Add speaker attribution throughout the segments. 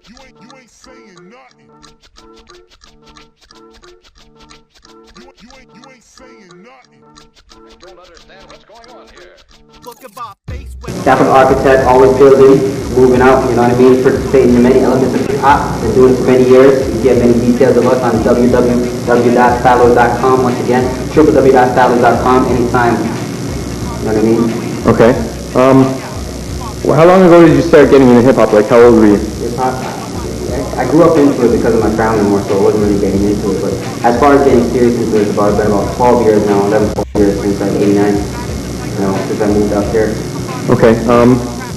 Speaker 1: You ain't saying nothing. You ain't saying nothing.
Speaker 2: I don't understand what's going on here.
Speaker 3: Look at my face when
Speaker 4: Capital architect, always building, moving out, you know what I mean, participating in many elements of hip-hop, been doing it for many years. You get many details of us on www.stylordz.com, once again, www.stylordz.com, anytime, you know what I mean?
Speaker 5: Okay. Well, how long ago did you start getting into hip-hop? Like, how old were you?
Speaker 4: Hip-hop, I grew up into it because of my family more, so I wasn't really getting into it, but as far as getting serious into it, it's been about 12 years now, 11, 12 years since like 89, you know, since I moved up here.
Speaker 5: Okay.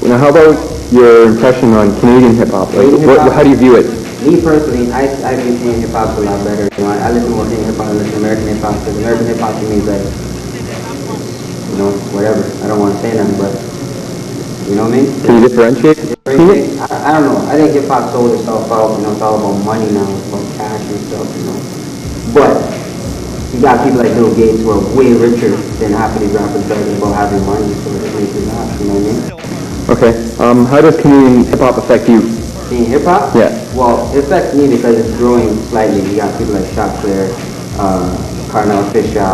Speaker 5: Now, how about your impression on Canadian hip-hop? Like, how do you view it?
Speaker 4: Me personally, I think Canadian hip-hop's a lot better. You know, I listen more to Canadian hip-hop than I listen to American hip-hop, because American hip-hop to me is like, you know, whatever. I don't want to say nothing, but, you know what I mean?
Speaker 5: Can you differentiate?
Speaker 4: I don't know. I think hip-hop sold itself out. You know, it's all about money now. It's about cash and stuff, you know. But you got people like Bill Gates who are way richer than half of these rappers talking about having money, so it makes it not, you know what I mean?
Speaker 5: Okay. How does Canadian hip-hop affect you?
Speaker 4: Canadian hip-hop?
Speaker 5: Yeah.
Speaker 4: Well, it affects me because it's growing slightly. You got people like Shot Clear, Cardinal Fisher,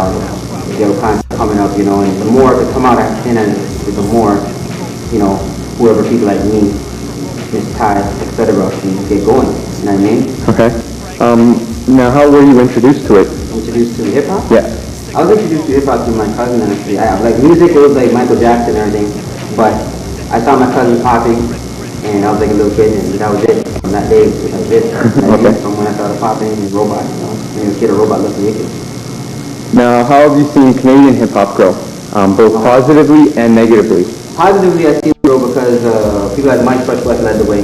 Speaker 4: Gil Khan coming up, you know, and the more to come out at the the more, you know, whoever people like me, Miss Ty, etc., can get going, you know what I mean?
Speaker 5: Okay. Now, how were you introduced to it?
Speaker 4: Introduced to hip-hop?
Speaker 5: Yeah.
Speaker 4: I was introduced to hip-hop through my cousin, actually. Like music, it was like Michael Jackson and everything, but I saw my cousin popping, and I was like a little kid, and that was it. From that day, that was it.
Speaker 5: Okay.
Speaker 4: From when I started popping and robot, you know, when I was a kid, a robot looked wicked.
Speaker 5: Now, how have you seen Canadian hip-hop grow, both positively and negatively?
Speaker 4: Positively, I see it grow because people like Mike Fresh West led the way.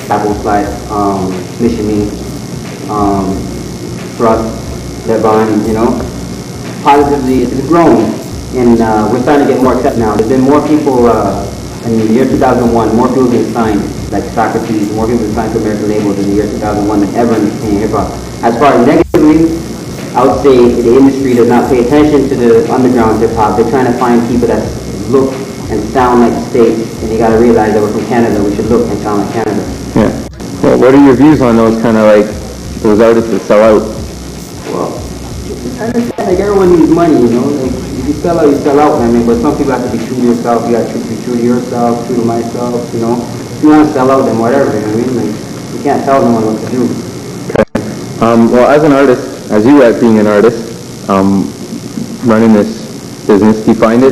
Speaker 4: Apple Slide, Mission Me, Thrust, Devon, you know. Positively, it's grown, and we're starting to get more accepted now. There's been more people in the year 2001, more people being signed, like Socrates, more people being signed to American labels in the year 2001 than ever in Canadian hip-hop. As far as negatively, I would say the industry does not pay attention to the underground hip-hop. They're trying to find people that look and sound like the States, and they got to realize that we're from Canada. We should look and sound like Canada.
Speaker 5: Yeah. Well, what are your views on those kind of like, those artists that sell out?
Speaker 4: Well, I understand, like everyone needs money, you know, like if you sell out, you sell out, I mean, but some people have to be true to yourself. You got to be true to yourself, true to myself, you know. If you want to sell out, then whatever, you know what I mean? Like, you can't tell no one what to do.
Speaker 5: Okay. Well, as an artist, as you as being an artist, running this business, do you find it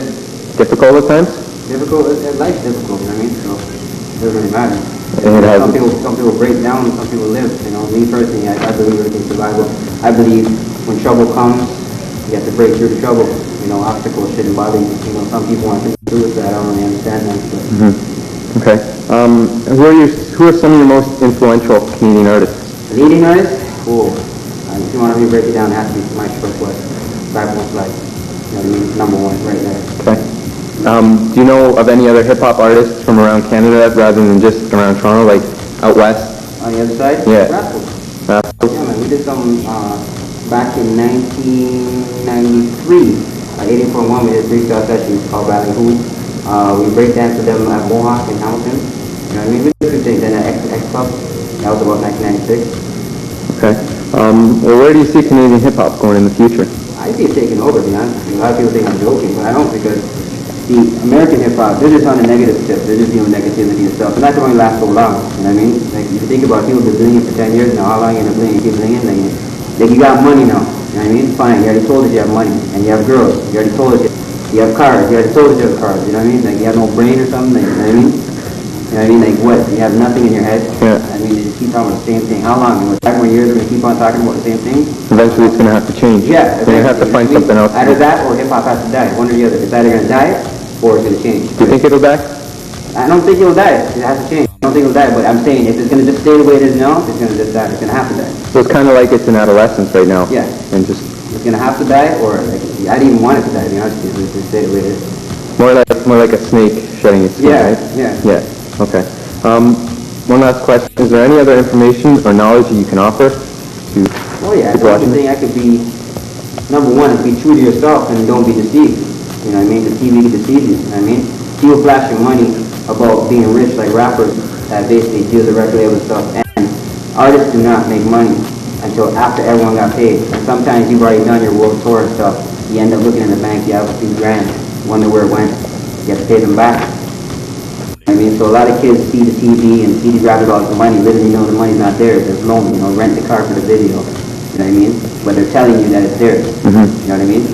Speaker 5: difficult at times?
Speaker 4: Difficult, life's difficult, you know what I mean? So, it doesn't really matter. Some people break down, some people live, you know. Me personally, I believe everything's survival. I believe when trouble comes, you have to break through the trouble. You know, obstacles shouldn't bother you. You know, some people want to do it, so I don't really understand that. But.
Speaker 5: Okay. Who are some of your most influential Canadian artists?
Speaker 4: Canadian artists? Cool. If you want to really break it down, it has to be Mike Fresh West. Backwards, like, you know what I mean? Number one right there.
Speaker 5: Okay. Do you know of any other hip-hop artists from around Canada rather than just around Toronto, like out west?
Speaker 4: On the other side?
Speaker 5: Yeah.
Speaker 4: Rascals. Yeah, man. We did some back in 1993. 18.1, we did a freestyle session called Valley Who. We breakdanced with them at Mohawk in Hamilton. You know what I mean? We did a few things. Then at X Club. That was about 1996.
Speaker 5: Okay. Well, where do you see Canadian hip-hop going in the future?
Speaker 4: I see it taking over, to be honest with you. A lot of people think I'm joking, but I don't, because the American hip-hop, they're just on the negative tip. They're just dealing with negativity and stuff. And that can only last so long, you know what I mean? Like, if you think about it, people have been blinging for 10 years now. How long are you going to bling? You keep blinging? Like, you got money now, you know what I mean? Fine, you already told us you have money. And you have girls. You already told us you have cars. You already told us you have cars, you know what I mean? Like, you have no brain or something, like, you know what I mean? You know what I mean? Like, what? You have nothing in your head?
Speaker 5: Yeah.
Speaker 4: I mean, they just keep talking about the same thing. How long? In 5 more years, we're going to keep on talking about the same thing?
Speaker 5: Eventually, it's going to have to change.
Speaker 4: Yeah.
Speaker 5: You're going to have to find something else.
Speaker 4: Either that or hip-hop has to die. One or the other. It's either going to die or it's going to change.
Speaker 5: Do you think it'll die?
Speaker 4: I don't think it'll die. It has to change. I don't think it'll die, but I'm saying if it's going to just stay the way it is now, it's going to just die. It's going to have to die.
Speaker 5: So it's kind of like it's in adolescence right now.
Speaker 4: Yeah.
Speaker 5: And just...
Speaker 4: It's going to have to die, or like, I didn't even want it to die, to be honest with you. It's just stay the way it is.
Speaker 5: More like a snake shedding its skin,
Speaker 4: Yeah,
Speaker 5: right?
Speaker 4: yeah.
Speaker 5: Yeah, okay. One last question. Is there any other information or knowledge that you can offer to
Speaker 4: Oh yeah,
Speaker 5: people
Speaker 4: the
Speaker 5: watching?
Speaker 4: thing I could be, number one is be true to yourself and don't be deceived. You know what I mean? The TV can deceive you, you know what I mean? People flash your money about being rich like rappers that basically deal the record label stuff and artists do not make money until after everyone got paid. And sometimes you've already done your world tour and stuff. You end up looking in the bank, you have a few grand, wonder where it went. You have to pay them back. I mean, so a lot of kids see the TV and see the grab all the money, literally know the money's not theirs. It's loaned, you know, rent the car for the video. You know what I mean? But they're telling you that it's theirs. You know what I mean?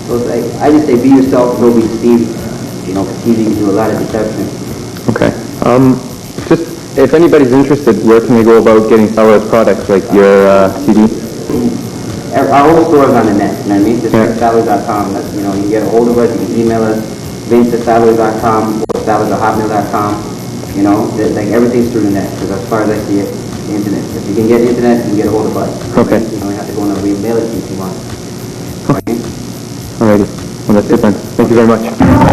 Speaker 4: So it's like, I just say be yourself, go be Steve. You know, because TV can do a lot of deception.
Speaker 5: Okay. Just, if anybody's interested, where can they go about getting Stylordz products, like your CD?
Speaker 4: Our whole store is on the net, you know what I mean? Just Stylordz.com. That's, you know, you can get a hold of us, you can email us, Vince@Stylordz.com or Stylordz@hotmail.com. You know, like everything's through the net, because as far as I see it, the internet. If you can get internet, you can get a hold of us.
Speaker 5: Okay.
Speaker 4: You don't have to go in we mail it to you if you want.
Speaker 5: Okay. Alrighty. Well, that's it then. Thank you very much.